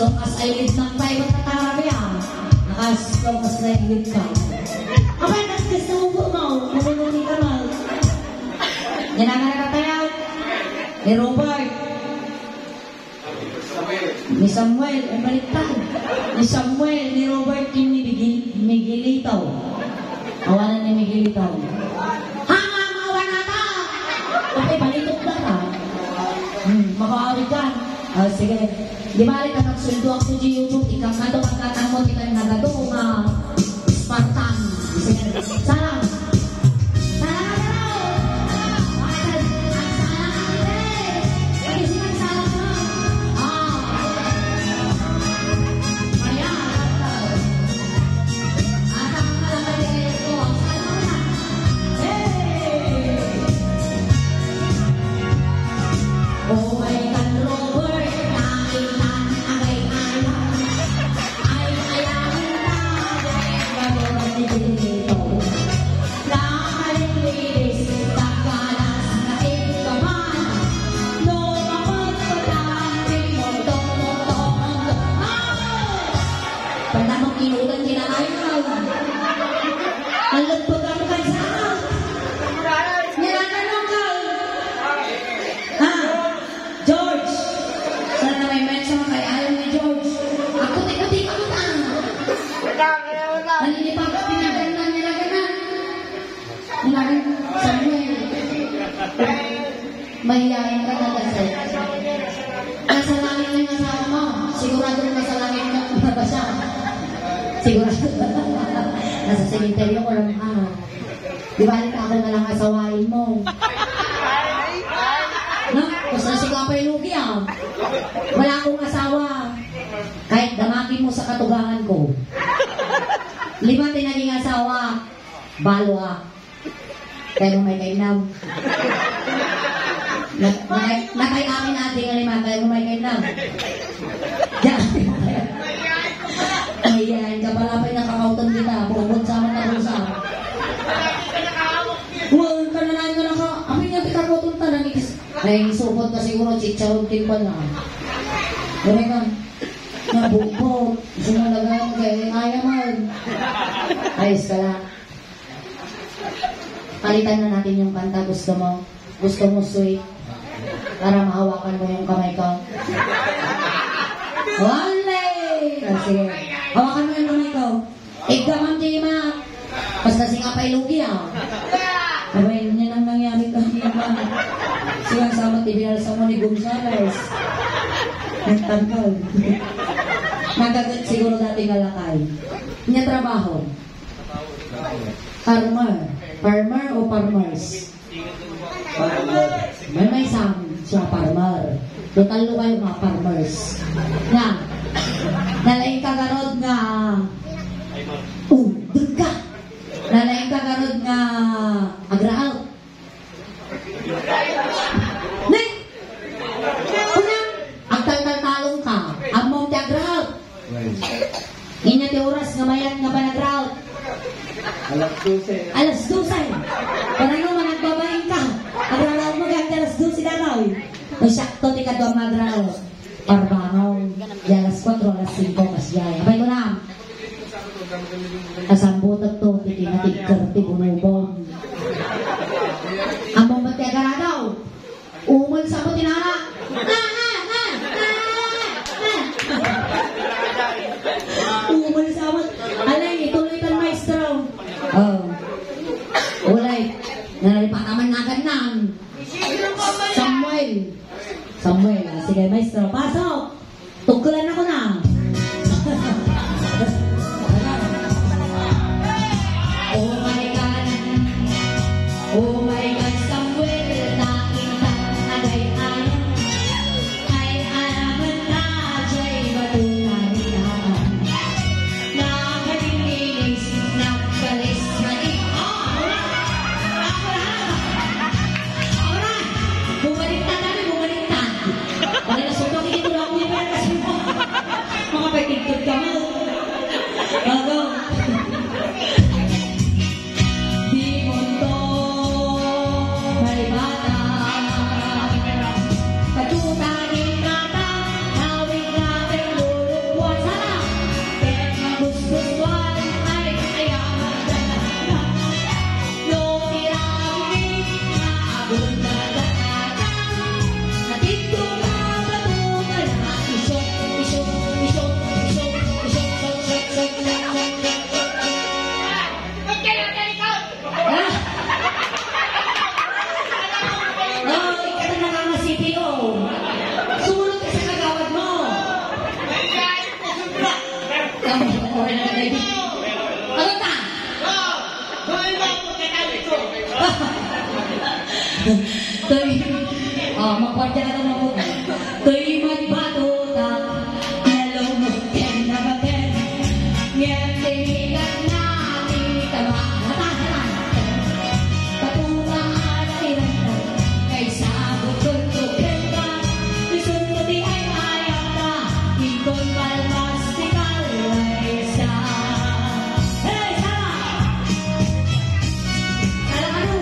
long as I live ng private na tarabi as long as I live ka. Abay, nagkis na ubo mo. Mabunuti ka mo. Yan ang nakatayaw. Ni Robert. Ni Samuel. Ay baliktad. Ni Samuel, ni Robert, yung ni Miguelito. Awanan ni Miguelito. Hanga, mawan na ta! Okay, balitok na ta. Makaawit ka. Sige. Di balik ka nagsuldo ako sa YouTube. Ikaw na ito pagkatamot. Ikaw yung nagado nga Spartan. Sige. Salam. Mahihayin ka na kasi. Nasa langit na yung asawa mo. Sigurado na sa langit na ba siya? Sigurado. Nasa sementeryo ko lang di ba ka na lang asawain mo? No? Kasi nasigaw pa yung lugi Wala akong asawa. Kahit damakin mo sa katugangan ko. 5 tinaging asawa. Balo Pero may kainam. Nakay amin natin ang 5 tayo may kainam. Ayan, kapalapay na kakautan kita. Pumod sa mga karusa. Huwag ka na namin na ka. Amin nga pikakautan ta. Ay, supot ka siguro. Chicharon timpan na. Gawin ka. Nabukot. Sumalagan. Kaya ayaman. Ayos ka lang. Palitan na natin yung kanta. Gusto mo sweet. Para mahawakan mo yung kamay ko. Wale! Sige. Hawakan mo yung kamay ko. Igdaman di ma. Basta singapay lugi Abay, yun ang nangyari kanina. Silang sama tibinalsa mo ni Gonzales. Nagtangkal. Nagagat siguro dating alakay. Niya trabaho. Farmer o farmers? May isang siya farmer. Total lo kayo mga farmers. Nga. Nalaing kagarod nga. Doon ka. Nalaing kagarod nga. Agraal. Nek! Unang. Agtal-talong ka. Among ti agraal. Inya ti oras nga mayan nga panagraal. Alas 12. Parang managbabayin ka. Agralaw mo ganda alas 12 na raw. May sakto ti kadwa magralaw. Parbangaw. Alas 4, alas 5 kasyay. Abay ko na. Asambutot to. Titinatigkar ti bunubong. Among ba't kaya ka daw? Umul sa mo tinara. Umul sa mo. Alay, ituloy ka maestro. Ulay. Nalipataman na ganang. Samuel. Sige, maestro. Pasok. Tungkulan ako na. Oh my God. Oh my God, Samuel. Nakita agay-ay. Ay alaman na jay batunan naman. Nakalinis, nakalis, manik. Bumaliktad. Wala na suntok, hindi ko lang ako yung pera kasi mo. Tuy, magkwartya ka naman po. Tuy magbatutak, nalumutin na batin, ngayon tinigan natin tamang patungaan ay ranta, kay sabot kong tukenta, isunod ay ayaw na, ikon palmastikal ay isa. Hey, sama! Kalakano!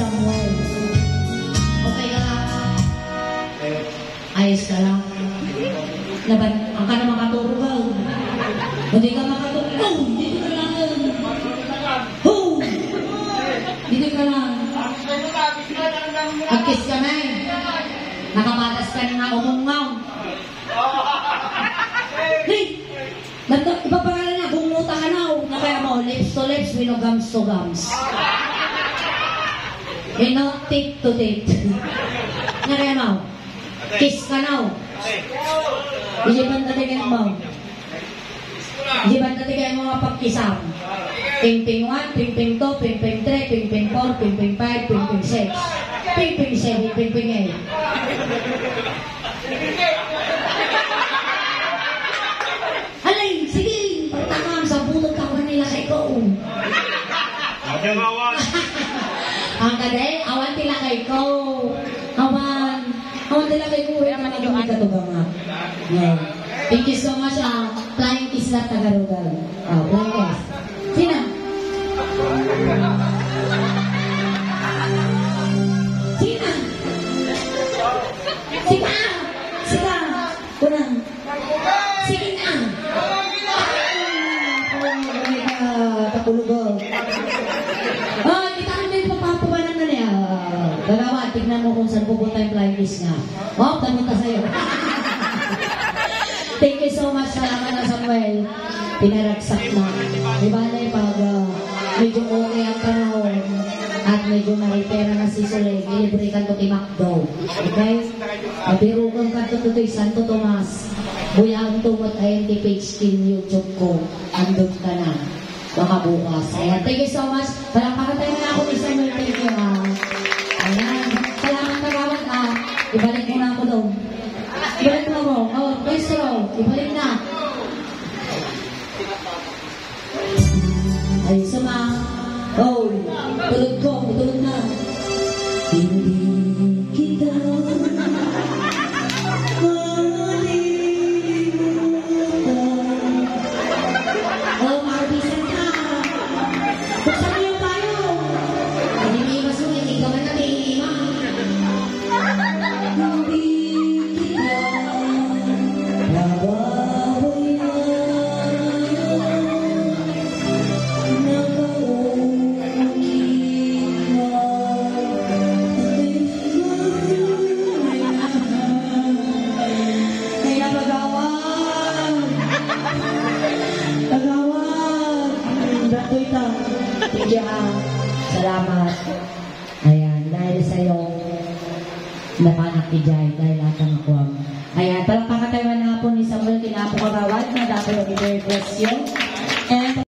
Samuel. Okay ka lang? Ayos ka lang? Laban, ang ka na makatulog. Hindi ka makatulog. Oh! Dito ka lang. Oh! Dito ka lang. Agkis ka na eh. Nakapatas ka na nga umungaw. Hey! Ipapangalan na, gumuta ka na. Na kaya mo, lips to lips, winogams to gums. Tit to tit. Nga kaya mo, kiss ka na. Ijiban na tigyan mo. Ijiban na tigyan mo mapagkisam. Ping-ping 1, ping-ping 2, ping-ping 3, ping-ping 4, ping-ping 5, ping-ping 6, ping-ping 7, ping-ping 8. Alay, sige, pagtakam sa bulog ka ba nila kay ko. Ang kaday, awan tila kay ko. Awan tila kay ko. Kaya maniluan ka to ba nga? Yeah. Thank you so much, Flying Kiss na Tagarugal. Flying Kiss. Sina? Sina? Sina? Sina? Unang? Sige na. Tapulugo. Kita kami papapabanan na niya. Gagawa, tignan mo kung saan pupunta yung flying kiss nga. Tanong ka sa'yo. Thank you so much. Salamat na, Samuel. Pinaragsak na. Diba na yung pag medyo okay ang panahon at medyo maripera na si Soleg, ilibre ka to kay Macdo. Okay? Mabirugan ka to kay Santo Tomas. Buyang tumot INT page team YouTube ko. Andun ka na. Baka bukas. Ayan. Thank you so much. Palakpakan tayo na ako ni Samuel. Thank you, Ayan. Salamat na gawat, Ibalik mo na ako doon. Ibalik mo ako. Please, ibalik na. Ay, sama. Tulog ko. Tulog na. Hindi kita salamat. Ayan, dahil sa'yo, napanak ni Jai, dahil lahat ng makuha. Ayan, palakpakan tayo na po ni Samuel, kinapokagawad na dapat mag-i-bless you.